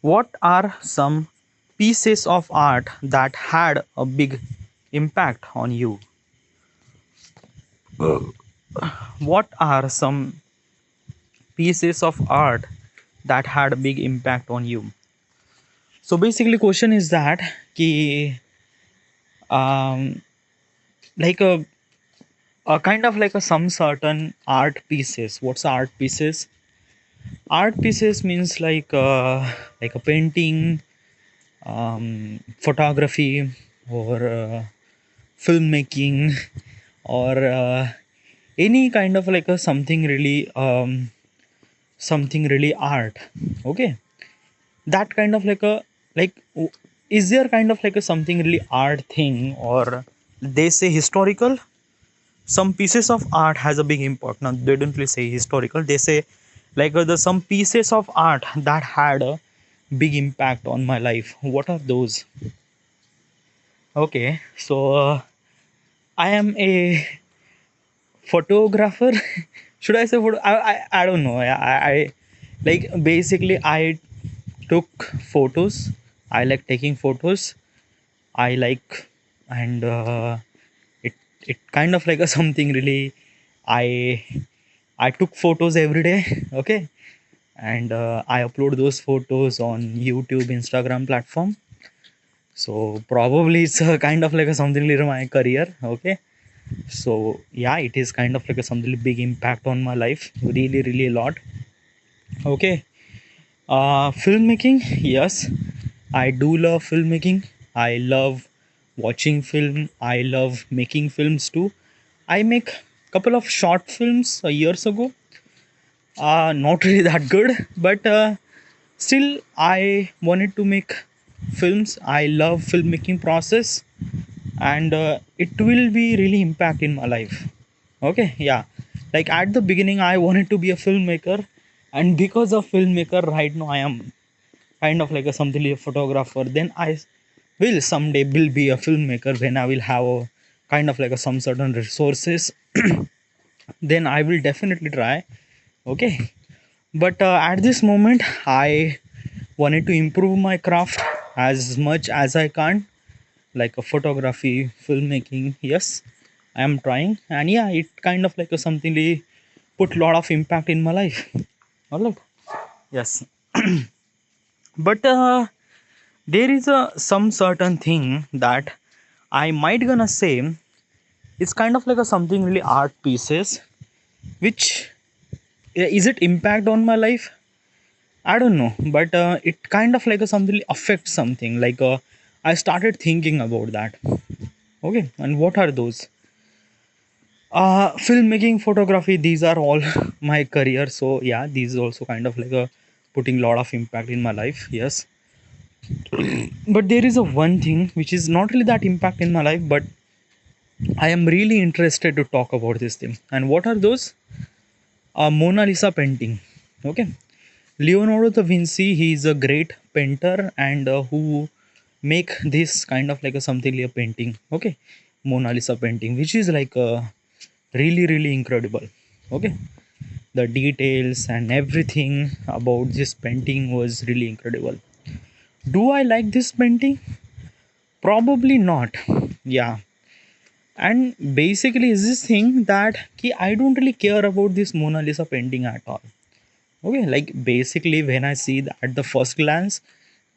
What are some pieces of art that had a big impact on you? What are some pieces of art that had a big impact on you? So basically question is that ki um like a kind of like a some certain art pieces. What's art pieces? Art pieces means like a painting, photography, or filmmaking, or any kind of like a something really art. Okay, that kind of like a like w- is there kind of like a something really art thing, or they say historical? Some pieces of art has a big impact. Now they don't really say historical, they say the some pieces of art that had a big impact on my life. What are those? Okay, so I am a photographer. Should I say photo? I don't know. I like basically I took photos. I like taking photos. I like and it it kind of like a something really. I I took photos every day. Okay, and I upload those photos on YouTube, Instagram platform. So probably it's a kind of like a something like my career. Okay, so yeah, it is kind of like a something big impact on my life, really a lot. Okay, filmmaking, yes, I do love filmmaking. I love watching film. I love making films too. I make couple of short films years ago. Not really that good, but still I wanted to make films. I love filmmaking process, and it will be really impact in my life. Okay, yeah, like at the beginning I wanted to be a filmmaker, and because of filmmaker right now I am kind of like a something like a photographer. Then I will someday will be a filmmaker when I will have a kind of like a some certain resources. Then I will definitely try. Okay, but at this moment I wanted to improve my craft as much as I can, like a photography, filmmaking. Yes, I am trying, and yeah, it kind of like a something really put lot of impact in my life. All right, yes. But there is a some certain thing that I might gonna say it's kind of like a something really art pieces, which is it impact on my life? I don't know, but it kind of like a something affects something. I started thinking about that. Okay, and what are those? Filmmaking, photography. These are all my career. So yeah, these is also kind of like a putting lot of impact in my life. Yes, but there is a one thing which is not really that impact in my life, but I am really interested to talk about this thing. And what are those? Mona Lisa painting. Okay, Leonardo da Vinci. He is a great painter, and who make this kind of like a something like a painting. Okay, Mona Lisa painting, which is like really incredible. Okay, the details and everything about this painting was really incredible. Do I like this painting? Probably not. Yeah, and basically is this thing that I don't really care about this Mona Lisa painting at all. Okay, like basically when I see that at the first glance,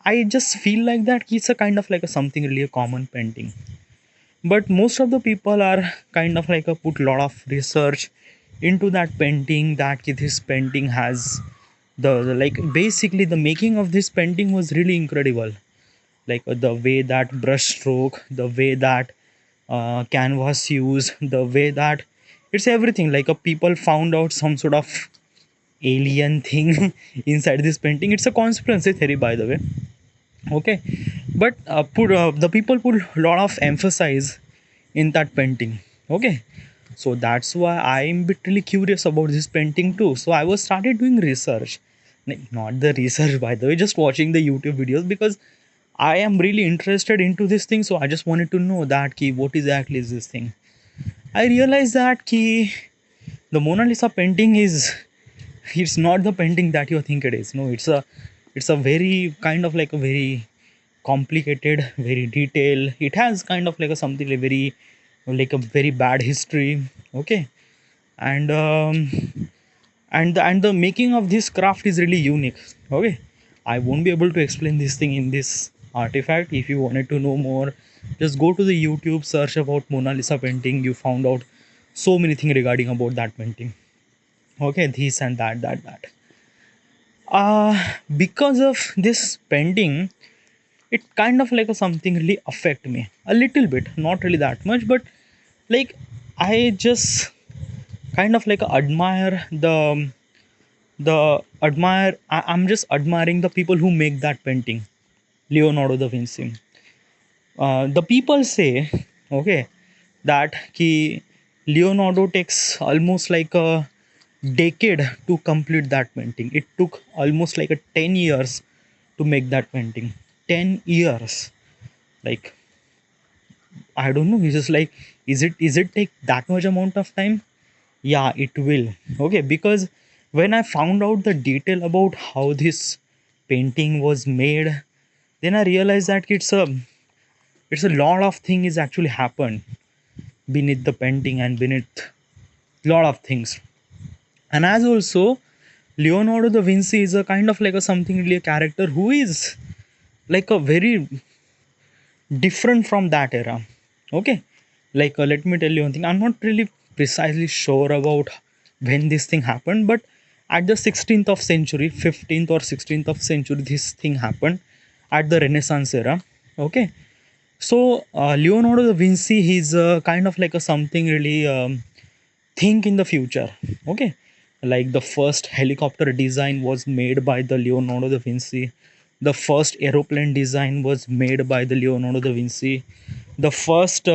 I just feel like that it's a kind of like a something really a common painting. But most of the people are kind of like a put lot of research into that painting, that this painting has like basically the making of this painting was really incredible. The way that brush stroke, the way that canvas used, the way that it's everything like a people found out some sort of alien thing inside this painting. It's a conspiracy theory, by the way. Okay, but put the people put a lot of emphasis in that painting. Okay, so that's why I'm literally curious about this painting too. So I was started doing research. Not the research, by the way, just watching the YouTube videos, because I am really interested into this thing. So I just wanted to know that key what exactly is this thing. I realized that key the Mona Lisa painting is it's not the painting that you think it is. No, it's a It's a very kind of like a very complicated, very detailed. It has kind of like a something like a very bad history. Okay, and and the making of this craft is really unique. Okay, I won't be able to explain this thing in this artifact. If you wanted to know more, just go to the YouTube, search about Mona Lisa painting. You found out so many things regarding about that painting. Okay, this and that. Because of this painting, it kind of like a something really affect me a little bit, not really that much, but like I just kind of like admire I'm just admiring the people who make that painting, Leonardo da Vinci. The people say, okay, that ki Leonardo takes almost like a decade to complete that painting. It took almost like a 10 years to make that painting. 10 years. Like, I don't know. It's just like, is it take that much amount of time? Yeah, it will. Okay, because when I found out the detail about how this painting was made, then I realized that it's a lot of thing is actually happened beneath the painting and beneath lot of things. And as also Leonardo da Vinci is a kind of like a something really a character who is like a very different from that era. Okay, like let me tell you one thing. I'm not really precisely sure about when this thing happened, but at the 16th of century, 15th or 16th of century, this thing happened at the Renaissance era. Okay, so Leonardo da Vinci, he's kind of like a something really think in the future. Okay, like the first helicopter design was made by the Leonardo da Vinci. The first aeroplane design was made by the Leonardo da Vinci. The first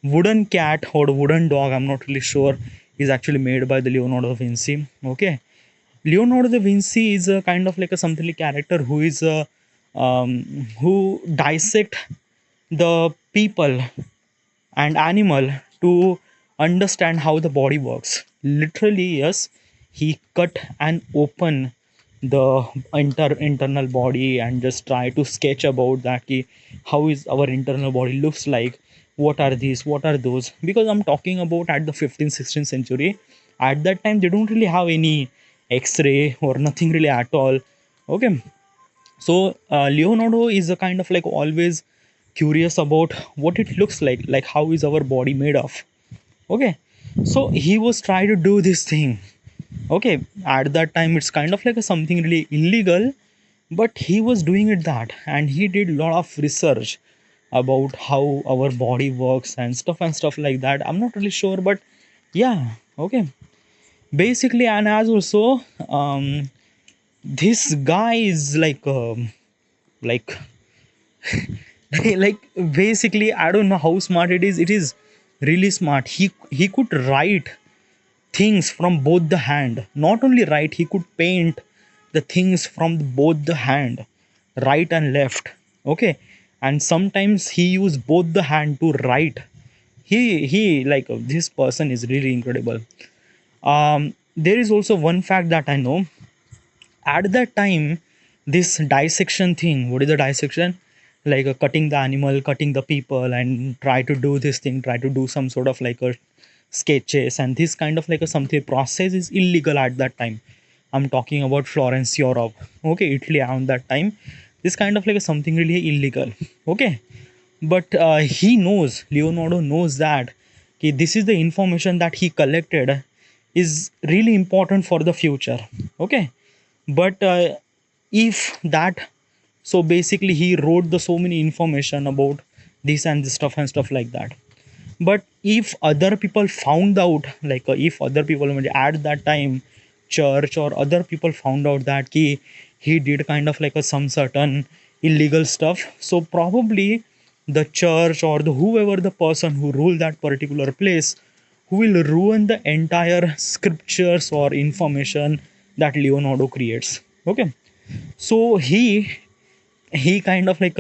wooden cat or wooden dog, I'm not really sure, is actually made by the Leonardo da Vinci. Okay, Leonardo da Vinci is a kind of like a something like character who is a who dissect the people and animal to understand how the body works. Literally, yes, he cut and open the internal body and just try to sketch about that ki, how is our internal body looks like, what are these, what are those, because I'm talking about at the 15th 16th century. At that time they don't really have any x-ray or nothing really at all. Okay, so Leonardo is a kind of like always curious about what it looks like how is our body made of. Okay, so he was trying to do this thing. Okay, at that time it's kind of like a something really illegal, but he was doing it that, and he did a lot of research about how our body works and stuff like that. I'm not really sure, but yeah. Okay, basically, and as also this guy is like like basically I don't know how smart it is. It is really smart. He could write things from both the hand. Not only write, he could paint the things from both the hand, right and left. Okay, and sometimes he use both the hand to write. He like this person is really incredible. There is also one fact that I know. At that time, this dissection thing, what is the dissection, like cutting the animal, cutting the people, and try to do this thing, try to do some sort of like a sketches, and this kind of like a something process is illegal at that time. I'm talking about Florence, Europe. Okay, Italy around that time, this kind of like a something really illegal. Okay, but Leonardo knows that okay, this is the information that he collected is really important for the future. Okay, but if that, so basically he wrote the so many information about this and this stuff and stuff like that. But if other people found out, like if other people at that time, church or other people found out that he did kind of like a some certain illegal stuff, so probably the church or the whoever the person who ruled that particular place, who will ruin the entire scriptures or information that Leonardo creates. Okay, so he kind of like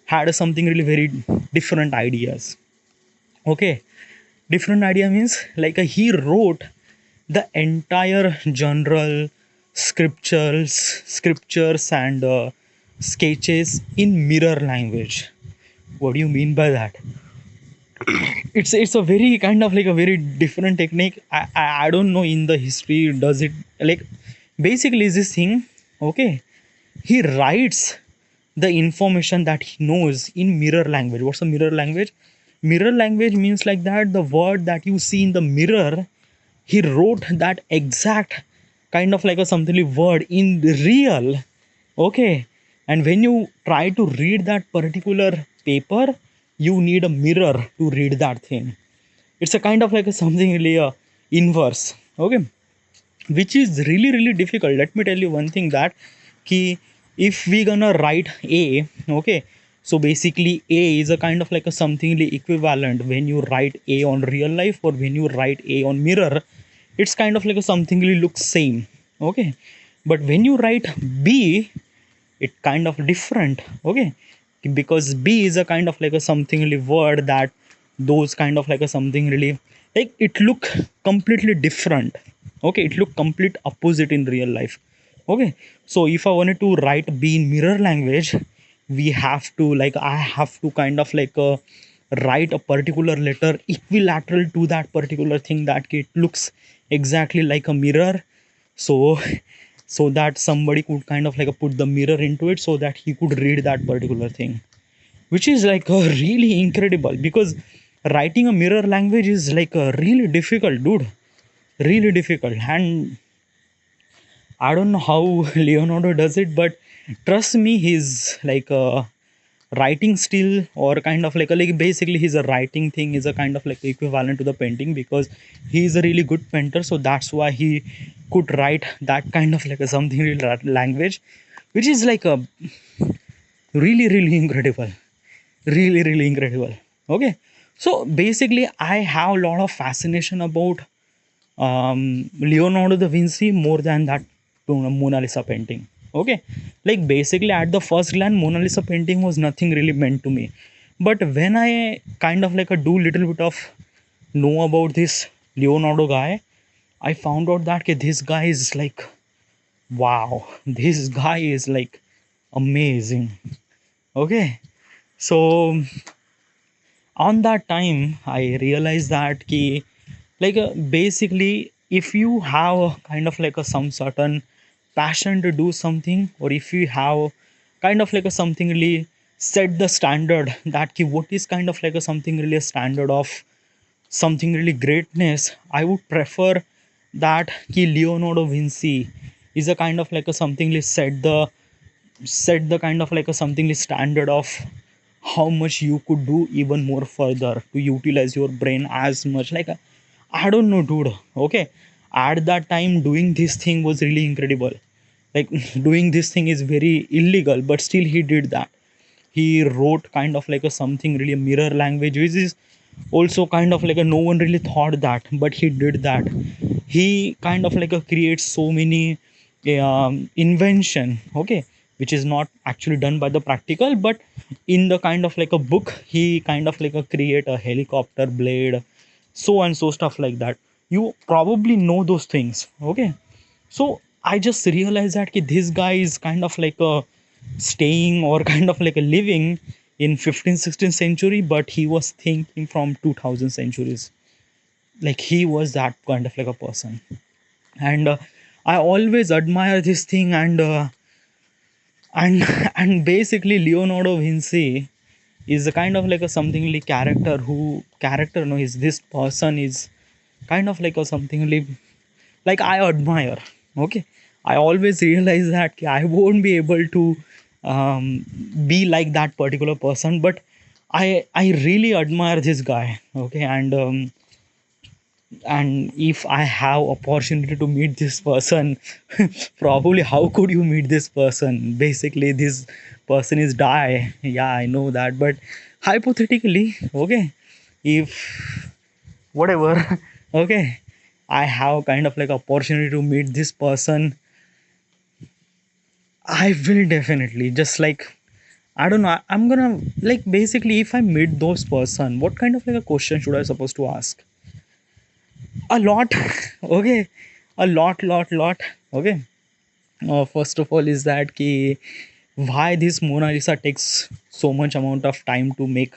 had something really very different ideas. Okay, different idea means like he wrote the entire general scriptures and sketches in mirror language. What do you mean by that? It's a very kind of like a very different technique. I don't know in the history does it like basically is this thing. Okay, he writes the information that he knows in mirror language. What's a mirror language? Mirror language means like that the word that you see in the mirror, he wrote that exact kind of like a something word in real. Okay, and when you try to read that particular paper, you need a mirror to read that thing. It's a kind of like a something really inverse. Okay, which is really really difficult. Let me tell you one thing that key, if we gonna write a, okay, so basically a is a kind of like a something equivalent when you write a on real life or when you write a on mirror, it's kind of like a something looks same. Okay, but when you write b, it kind of different. Okay, because b is a kind of like a something really word that those kind of like a something really like it look completely different. Okay, it look complete opposite in real life. Okay, so if I wanted to write b in mirror language, we have to like I have to kind of like write a particular letter equilateral to that particular thing that it looks exactly like a mirror. So so that somebody could kind of like put the mirror into it so that he could read that particular thing, which is like really incredible because writing a mirror language is like really difficult, dude, really difficult. And I don't know how Leonardo does it, but trust me, he's like writing still or kind of like basically his writing thing is a kind of like equivalent to the painting because he is a really good painter. So that's why he could write that kind of like a something language, which is like a really really incredible, really really incredible. Okay, so basically I have a lot of fascination about Leonardo da Vinci more than that Mona Lisa painting. Okay, like basically at the first glance, Mona Lisa painting was nothing really meant to me. But when I kind of like a do little bit of know about this Leonardo guy, I found out that okay, this guy is like wow, this guy is like amazing. Okay, so on that time I realized that ki like basically if you have a kind of like a some certain passion to do something, or if you have kind of like a something really set the standard that ki what is kind of like a something really a standard of something really greatness, I would prefer that ki Leonardo Vinci is a kind of like a something really set the kind of like a something standard of how much you could do even more further to utilize your brain as much like I don't know, dude. Okay, at that time doing this thing was really incredible. Like doing this thing is very illegal, but still he did that. He wrote kind of like a something really a mirror language, which is also kind of like a no one really thought that, but he did that. He kind of like a creates so many invention. Okay, which is not actually done by the practical, but in the kind of like a book, he kind of like a create a helicopter blade, so and so stuff like that. You probably know those things. Okay, so I just realized that ki this guy is kind of like a staying or kind of like a living in 15th 16th century, but he was thinking from 2000 centuries. Like he was that kind of like a person. And I always admire this thing. And and basically Leonardo Vinci is a kind of like a something like character who character no is this person is kind of like a something like I admire. Okay, I always realize that I won't be able to be like that particular person, but I really admire this guy. Okay, and if I have opportunity to meet this person, probably how could you meet this person? Basically this person is die, yeah I know that, but hypothetically, okay, if whatever, okay, I have kind of like opportunity to meet this person, I will definitely just like I don't know, I'm gonna like basically if I meet those person, what kind of like a question should I supposed to ask? A lot. Okay, a lot, okay, First of all is that ki, why this Mona Lisa takes so much amount of time to make.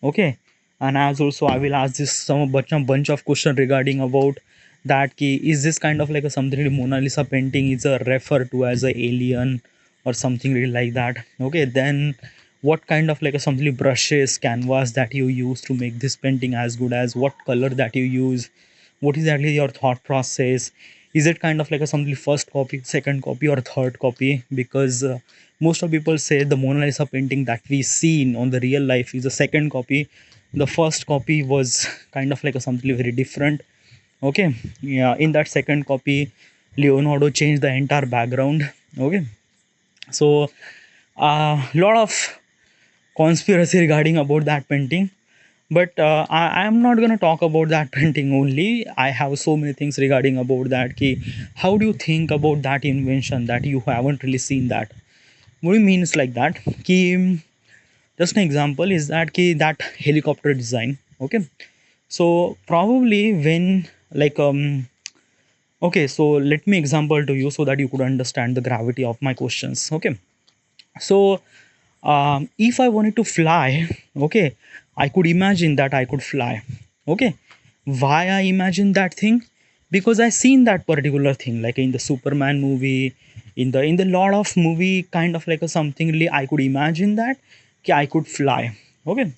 Okay, and as also I will ask this some bunch of question regarding about that ki, is this kind of like a something really Mona Lisa painting is a refer to as a alien or something really like that. Okay, then what kind of like a something brushes canvas that you use to make this painting as good as, what color that you use, what is actually your thought process, is it kind of like a something first copy, second copy, or third copy? Because most of people say the Mona Lisa painting that we seen on the real life is a second copy. The first copy was kind of like a something very different. Okay, yeah, in that second copy Leonardo changed the entire background. Okay, so a lot of conspiracy regarding about that painting, but I am not going to talk about that painting only. I have so many things regarding about that ki, how do you think about that invention that you haven't really seen that? What do you mean it's like that ki, just an example is that ki, that helicopter design. Okay, so probably when like okay, so let me example to you so that you could understand the gravity of my questions. Okay, so if I wanted to fly, okay, I could imagine that I could fly. Okay, why I imagine that thing? Because I seen that particular thing like in the Superman movie, in the lot of movie kind of like a something really I could imagine that I could fly. Okay,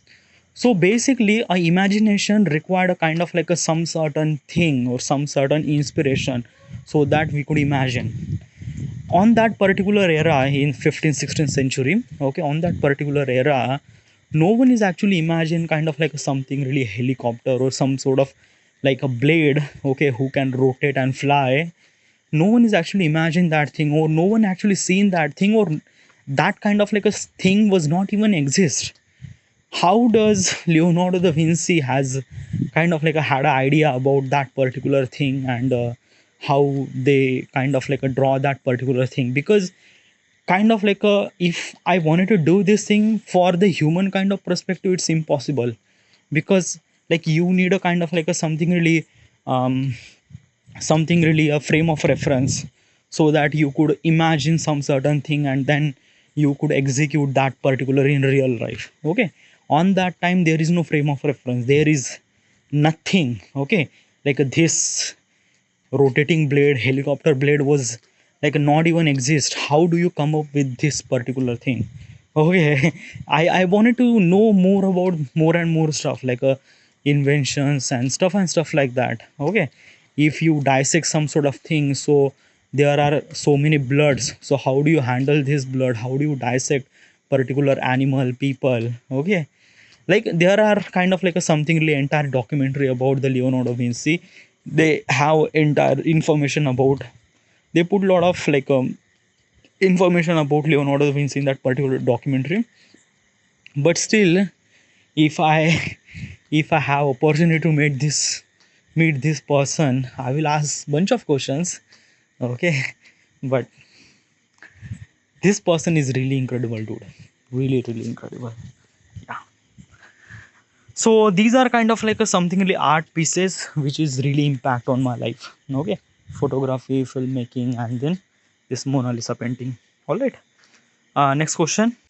so basically a imagination required a kind of like a some certain thing or some certain inspiration so that we could imagine on that particular era in 15th 16th century. Okay, on that particular era no one is actually imagine kind of like something really helicopter or some sort of like a blade, okay, who can rotate and fly. No one is actually imagine that thing, or no one actually seen that thing, or that kind of like a thing was not even exist. How does Leonardo da Vinci has kind of like a had an idea about that particular thing, and how they kind of like a draw that particular thing? Because kind of like a, if I wanted to do this thing for the human kind of perspective, it's impossible. Because like you need a kind of like a um something really a frame of reference so that you could imagine some certain thing and then you could execute that particular in real life. Okay, on that time there is no frame of reference, there is nothing. Okay, like this rotating blade, helicopter blade was like not even exist. How do you come up with this particular thing? Okay, I wanted to know more about more and more stuff like inventions and stuff like that. Okay, if you dissect some sort of thing, so there are so many bloods, so how do you handle this blood, how do you dissect particular animal, people? Okay, like there are kind of like a something really entire documentary about the Leonardo da Vinci. They have entire information about, they put a lot of like information about Leonardo da Vinci in that particular documentary. But still, if I if I have opportunity to meet this person, I will ask bunch of questions. Okay, but this person is really incredible, dude, really incredible. Yeah, so these are kind of like a something really art pieces which is really impact on my life. Okay, photography, filmmaking, and then this Mona Lisa painting. All right, next question.